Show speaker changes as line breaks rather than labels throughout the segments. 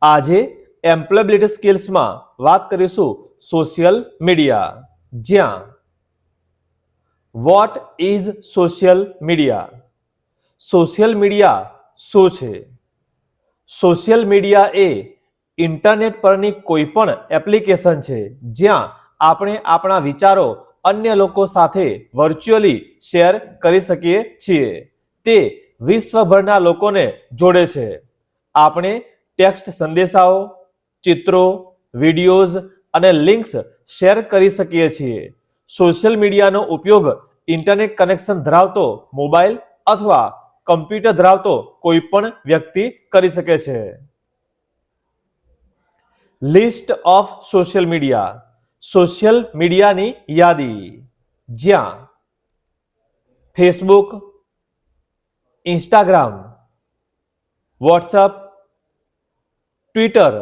આજે એમ્પ્લોયબિલિટી સ્કિલ્સમાં વાત કરીશું સોશિયલ મીડિયા, જ્યાં what is social media? Social media શું છે? સોશિયલ મીડિયા એ ઇન્ટરનેટ પરની કોઈ પણ એપ્લિકેશન છે જ્યાં આપણે આપણા વિચારો અન્ય લોકો સાથે વર્ચ્યુઅલી શેર કરી શકીએ છીએ. તે વિશ્વભરના લોકોને જોડે છે. આપણે ટેક્સ્ટ સંદેશાઓ, ચિત્રો, વિડીયોઝ અને લિંક્સ શેર કરી શકીએ છીએ. સોશિયલ મીડિયાનો ઉપયોગ ઇન્ટરનેટ કનેક્શન ધરાવતો મોબાઈલ અથવા કમ્પ્યુટર ધરાવતો કોઈ પણ વ્યક્તિ કરી શકે છે. List of social media. Social મીડિયાની યાદી, જ્યાં ફેસબુક, ઇન્સ્ટાગ્રામ, વોટ્સઅપ, ટ્વિટર,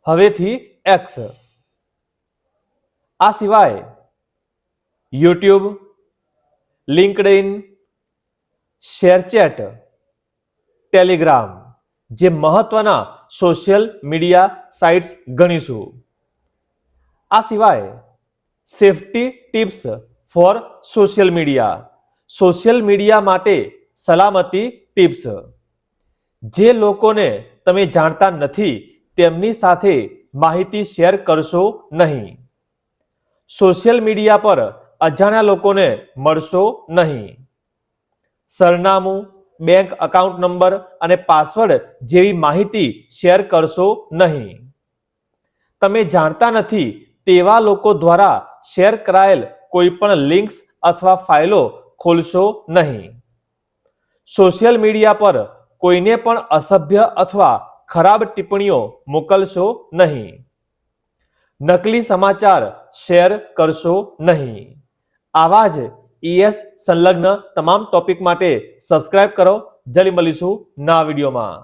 હવેથી એક્સ. આ સિવાય યુટ્યુબ, લિંક્ડઇન, શેરચેટ, ટેલિગ્રામ જે મહત્વના સોશિયલ મીડિયા સાઇટ્સ ગણીશું. આ સિવાય safety tips four social media. Social media માટે સલામતી ટિપ્સ. જે લોકોને તમે જાણતા નથી તેમની સાથે માહિતી શેર કરશો નહીં. સોશિયલ મીડિયા પર અજાણ્યા લોકોને મળશો નહીં. સરનામું, બેંક એકાઉન્ટ નંબર અને પાસવર્ડ જેવી માહિતી શેર કરશો નહીં. તમે જાણતા નથી તેવા લોકો દ્વારા શેર કરાયેલ કોઈ પણ લિંક્સ અથવા ફાઇલો ખોલશો નહીં. સોશિયલ મીડિયા પર કોઈને પણ અસભ્ય અથવા ખરાબ ટિપ્પણીઓ મોકલશો નહીં. નકલી સમાચાર શેર કરશો નહીં. આવા જ ES સંલગ્ન તમામ ટોપિક માટે સબસ્ક્રાઇબ કરો. જલ્દી મળીશું નવા વિડીયોમાં.